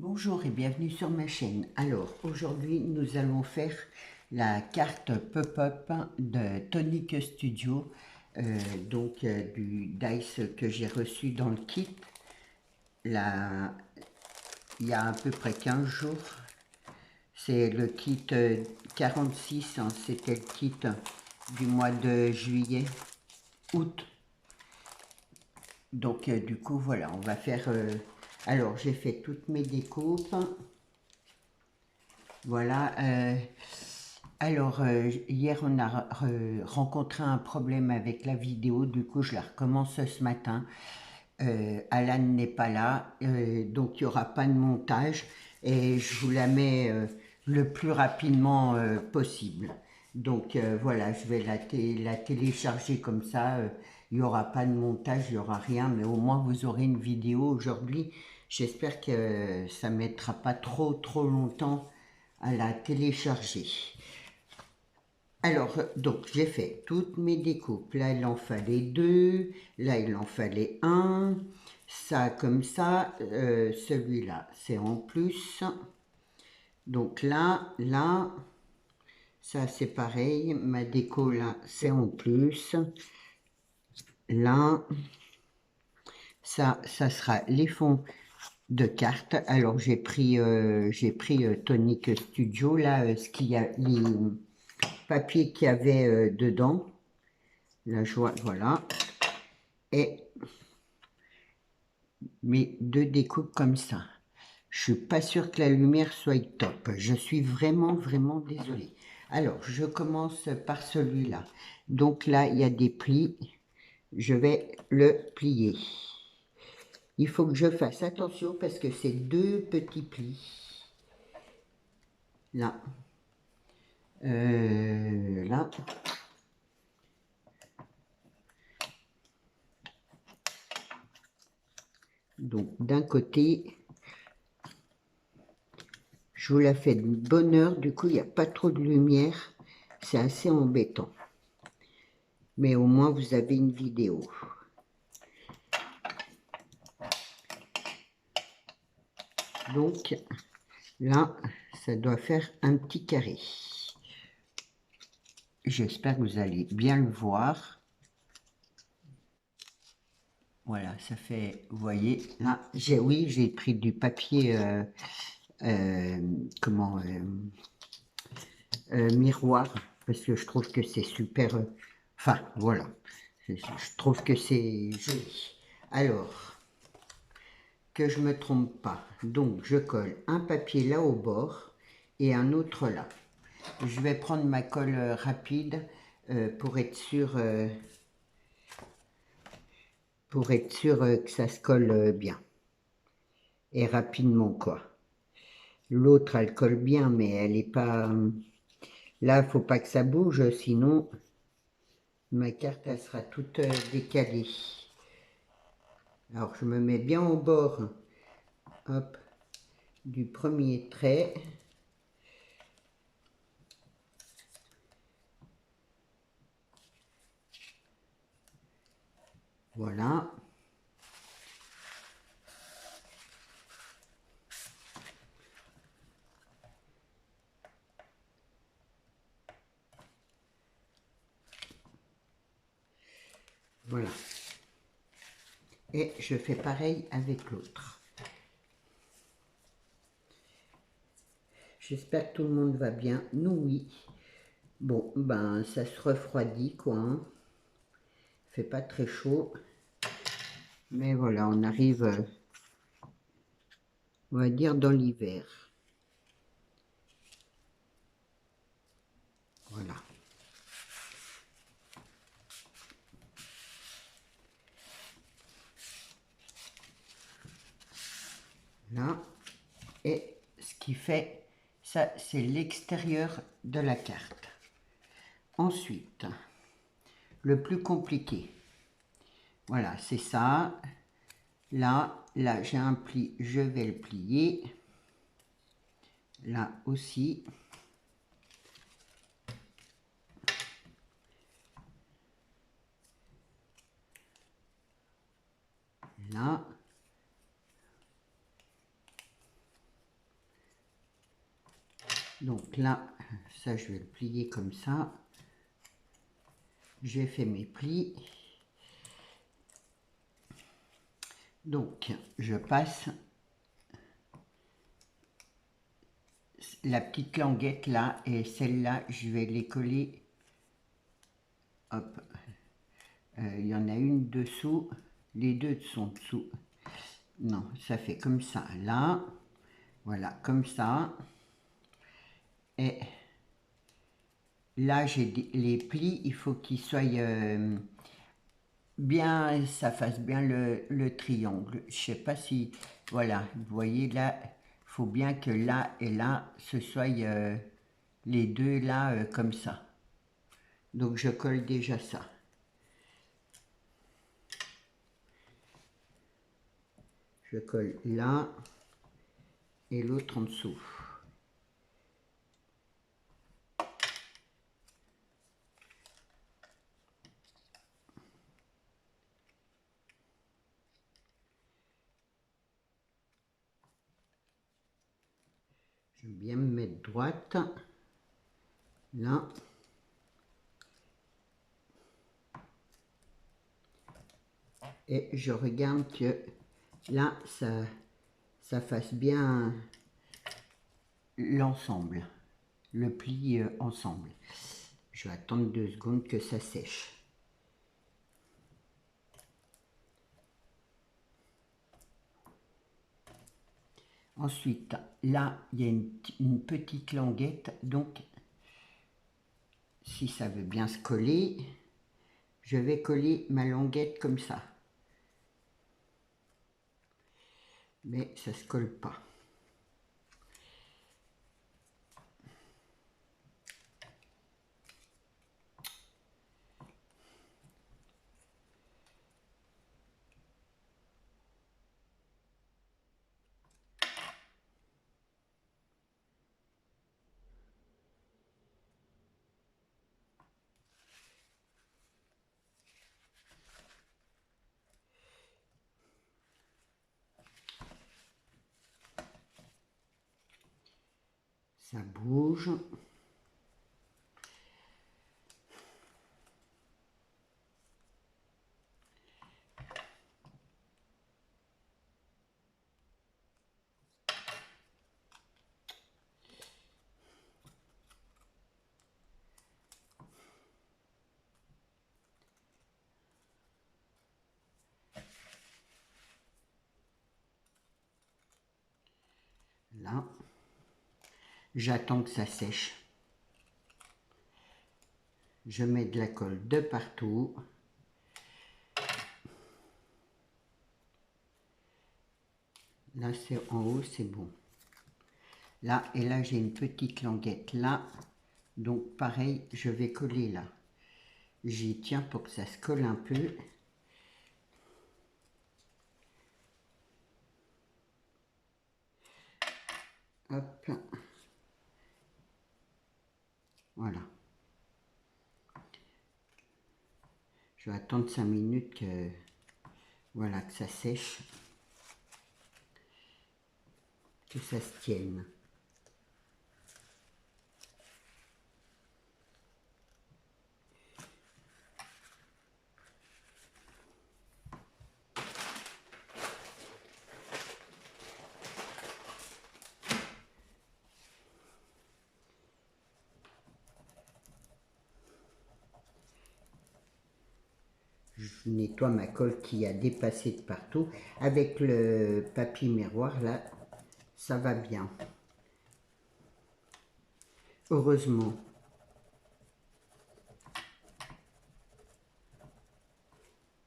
Bonjour et bienvenue sur ma chaîne. Alors aujourd'hui nous allons faire la carte pop-up de Tonic Studio, du dice que j'ai reçu dans le kit là, il y a à peu près 15 jours. C'est le kit 46, hein, c'était le kit du mois de juillet, août. Donc du coup voilà, on va faire... alors j'ai fait toutes mes découpes. Voilà. Hier, on a rencontré un problème avec la vidéo. Du coup, je la recommence ce matin. Alan n'est pas là, donc il n'y aura pas de montage. Et je vous la mets le plus rapidement possible. Donc voilà, je vais la télécharger comme ça. Il n'y aura pas de montage, il n'y aura rien. Mais au moins, vous aurez une vidéo aujourd'hui. J'espère que ça ne mettra pas trop longtemps à la télécharger. Alors, donc, j'ai fait toutes mes découpes. Là, il en fallait deux. Là, il en fallait un. Ça, comme ça. Celui-là, c'est en plus. Donc là, ça, c'est pareil. Ma déco, là, c'est en plus. Là, ça sera les fonds de cartes. Alors, j'ai pris Tonic Studio. Là, ce qu'il y a... Les papier qu'il y avait dedans, la joie, voilà, et mes deux découpes comme ça. Je suis pas sûre que la lumière soit top. Je suis vraiment désolée. Alors, je commence par celui-là. Donc là, il y a des plis. Je vais le plier. Il faut que je fasse attention parce que c'est deux petits plis. Là. Là. Donc, d'un côté, je vous la fais de bonne heure, du coup il n'y a pas trop de lumière, c'est assez embêtant. Mais au moins vous avez une vidéo. Donc là, ça doit faire un petit carré. J'espère que vous allez bien le voir. Voilà, ça fait, vous voyez, là, j'ai pris du papier, miroir, parce que je trouve que c'est super, enfin, voilà, je trouve que c'est joli. Alors, que je me trompe pas, donc je colle un papier là au bord et un autre là. Je vais prendre ma colle rapide pour être sûr que ça se colle bien et rapidement quoi. L'autre elle colle bien mais elle est pas là, faut pas que ça bouge sinon ma carte elle sera toute décalée. Alors je me mets bien au bord, hop, du premier trait. Voilà. Voilà. Et je fais pareil avec l'autre. J'espère que tout le monde va bien. Nous, oui. Bon, ben, ça se refroidit, quoi. Hein. Il fait pas très chaud. Mais voilà, on arrive, on va dire, dans l'hiver. Voilà. Là. Et ce qui fait, ça, c'est l'extérieur de la carte. Ensuite, le plus compliqué. Voilà, c'est ça. Là, j'ai un pli, je vais le plier. Là aussi. Là. Donc là, ça je vais le plier comme ça. J'ai fait mes plis. Donc je passe la petite languette là et celle-là, je vais les coller. Hop. Il y en a une dessous, les deux sont dessous. Non, ça fait comme ça, là. Voilà, comme ça. Et là, j'ai les plis, il faut qu'ils soient bien, ça fasse bien le triangle. Je sais pas si, voilà, vous voyez là, il faut bien que là et là, ce soit les deux là, comme ça. Donc je colle déjà ça. Je colle là et l'autre en dessous. Je vais bien me mettre droite, là. Et je regarde que là, ça fasse bien l'ensemble, le pli ensemble. Je vais attendre 2 secondes que ça sèche. Ensuite, là, il y a une petite languette, donc si ça veut bien se coller, je vais coller ma languette comme ça. Mais ça ne se colle pas. Ça bouge. Là, j'attends que ça sèche. Je mets de la colle de partout. Là, c'est en haut, c'est bon. Là, et là, j'ai une petite languette là. Donc, pareil, je vais coller là. J'y tiens pour que ça se colle un peu. Hop. Voilà. Je vais attendre 5 minutes que, voilà, que ça sèche. Que ça se tienne. Je nettoie ma colle qui a dépassé de partout. Avec le papier miroir, là, ça va bien. Heureusement.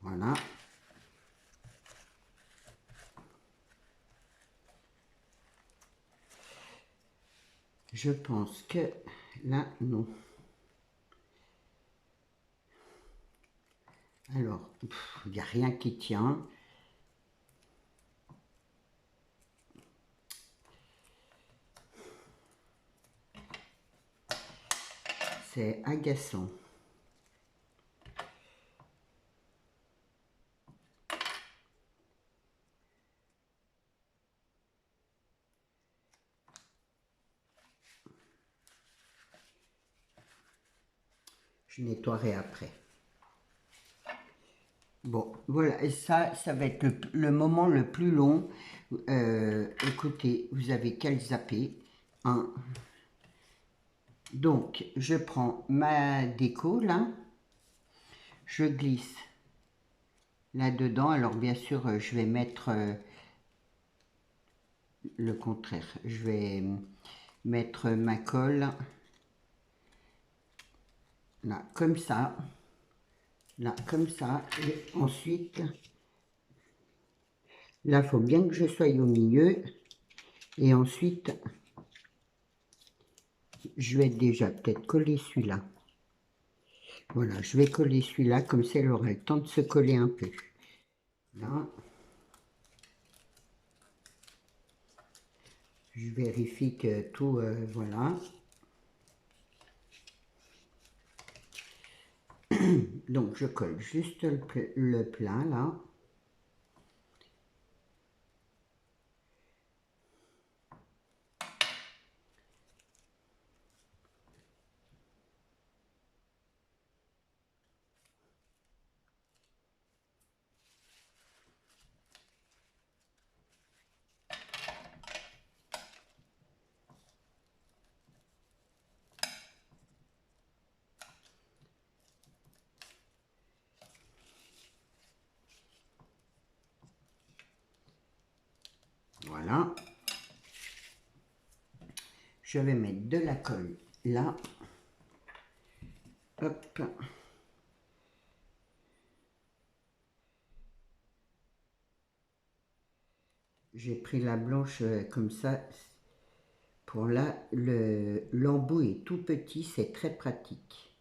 Voilà. Je pense que là, non. Alors, il n'y a rien qui tient. C'est agaçant. Je nettoierai après. Bon, voilà, et ça va être le moment le plus long. Écoutez, vous avez qu'à le zapper. Hein. Donc, je prends ma déco, là. Je glisse là-dedans. Alors, bien sûr, je vais mettre le contraire. Je vais mettre ma colle, là, comme ça. Là, comme ça. Et ensuite, là, il faut bien que je sois au milieu. Et ensuite, je vais déjà peut-être coller celui-là. Voilà, je vais coller celui-là, comme ça, il aura le temps de se coller un peu. Là. Je vérifie que tout, voilà. Donc, je colle juste le plein, là. Voilà. Je vais mettre de la colle là. Hop. J'ai pris la blanche comme ça. Pour là, l'embout est tout petit, c'est très pratique.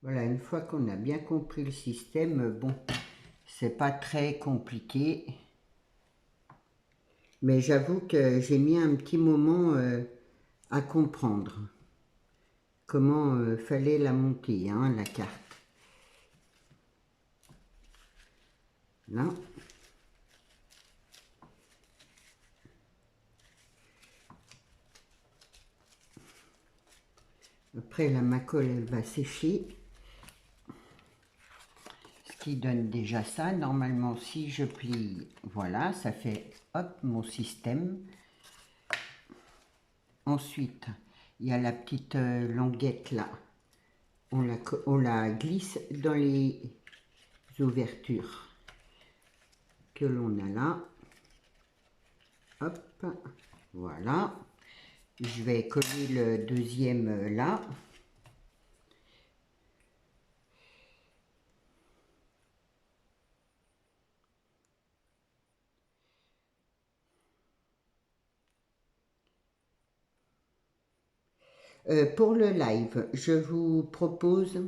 Voilà, une fois qu'on a bien compris le système, bon, c'est pas très compliqué. Mais j'avoue que j'ai mis un petit moment à comprendre comment fallait la monter, hein, la carte. Là. Après, ma colle, elle va sécher. Ce qui donne déjà ça. Normalement, si je plie, voilà, ça fait, hop, mon système. Ensuite, il y a la petite languette là. On la glisse dans les ouvertures que l'on a là. Hop, voilà. Je vais coller le deuxième là. Pour le live, je vous propose,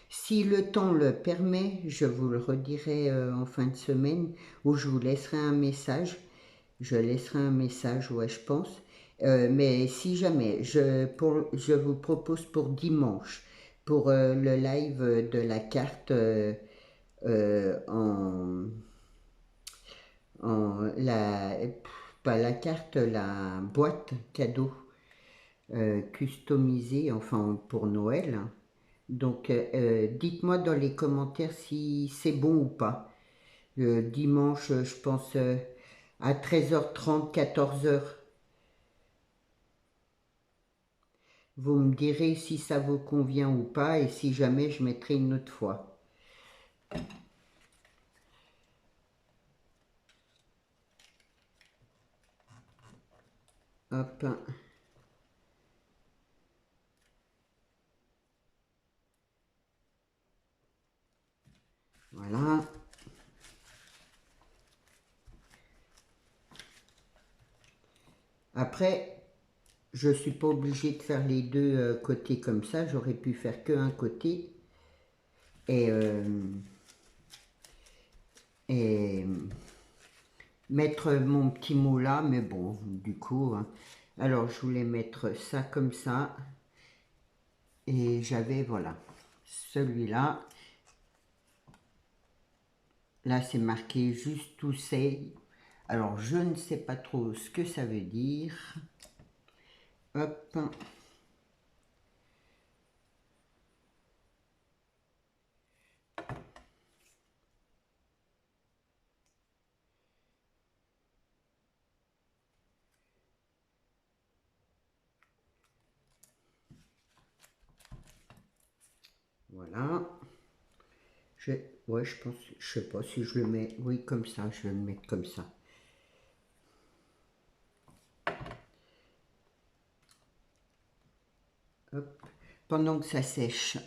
si le temps le permet, je vous le redirai en fin de semaine, ou je vous laisserai un message. Je laisserai un message, ouais, je pense. Mais si jamais, je vous propose pour dimanche, pour le live de la carte pas la carte, la boîte cadeau customisée, enfin pour Noël. Donc, dites-moi dans les commentaires si c'est bon ou pas. Dimanche, je pense à 13h30, 14h. Vous me direz si ça vous convient ou pas et si jamais je mettrai une autre fois. Hop. Après, je ne suis pas obligée de faire les deux côtés comme ça. J'aurais pu faire qu'un côté. Et mettre mon petit mot là, mais bon, du coup, hein. Alors je voulais mettre ça comme ça, et j'avais, voilà, celui-là, là c'est marqué juste to say, alors je ne sais pas trop ce que ça veut dire, hop, voilà. Ouais, je pense, je sais pas si je le mets, oui, comme ça, je vais le mettre comme ça. Hop. Pendant que ça sèche,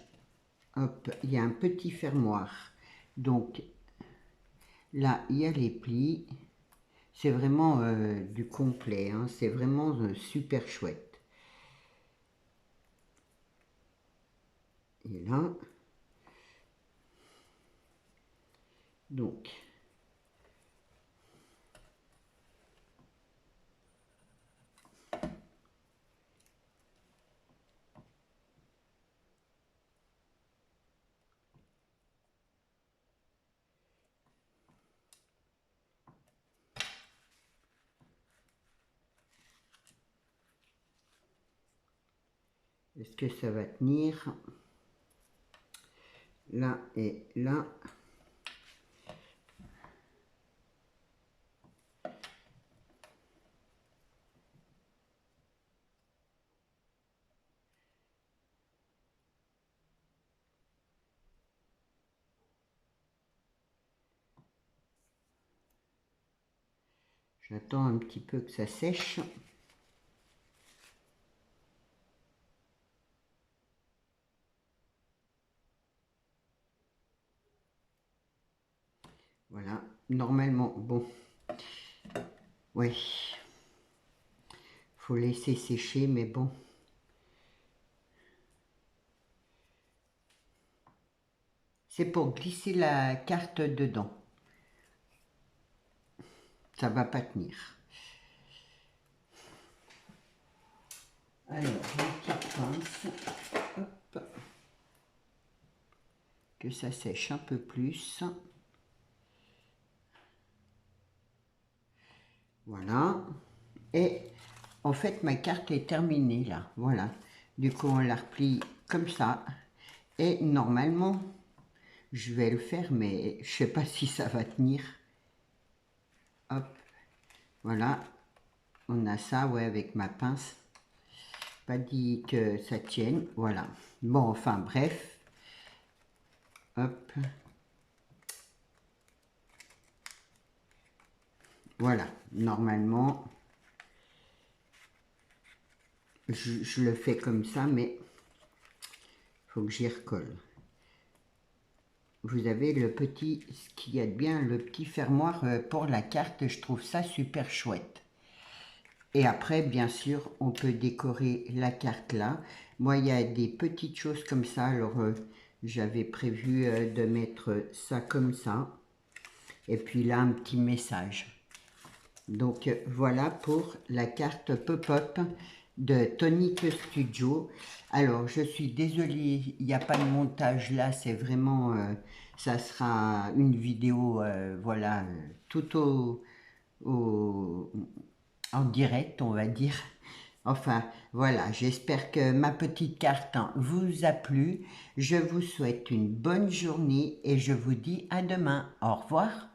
hop, il y a un petit fermoir. Donc là, il y a les plis. C'est vraiment du complet, hein, c'est vraiment super chouette. Et là, donc, est-ce que ça va tenir? Là et là. J'attends un petit peu que ça sèche. Voilà, normalement, bon, ouais, faut laisser sécher, mais bon. C'est pour glisser la carte dedans. Ça va pas tenir. Alors, une petite pince, hop, que ça sèche un peu plus. Voilà. Et en fait, ma carte est terminée là. Voilà. Du coup, on la replie comme ça. Et normalement, je vais le faire, mais je sais pas si ça va tenir. Hop. Voilà. On a ça, ouais, avec ma pince. Pas dit que ça tienne. Voilà. Bon, enfin, bref. Hop. Voilà. Normalement, je le fais comme ça, mais il faut que j'y recolle. Vous avez le petit, ce qu'il y a de bien, le petit fermoir pour la carte, je trouve ça super chouette. Et après, bien sûr, on peut décorer la carte là. Moi, il y a des petites choses comme ça, alors j'avais prévu de mettre ça comme ça. Et puis là, un petit message. Donc voilà pour la carte pop-up de Tonic Studio. Alors je suis désolée, il n'y a pas de montage là, c'est vraiment, ça sera une vidéo, voilà, tout en direct, on va dire. Enfin, voilà, j'espère que ma petite carte vous a plu. Je vous souhaite une bonne journée et je vous dis à demain. Au revoir.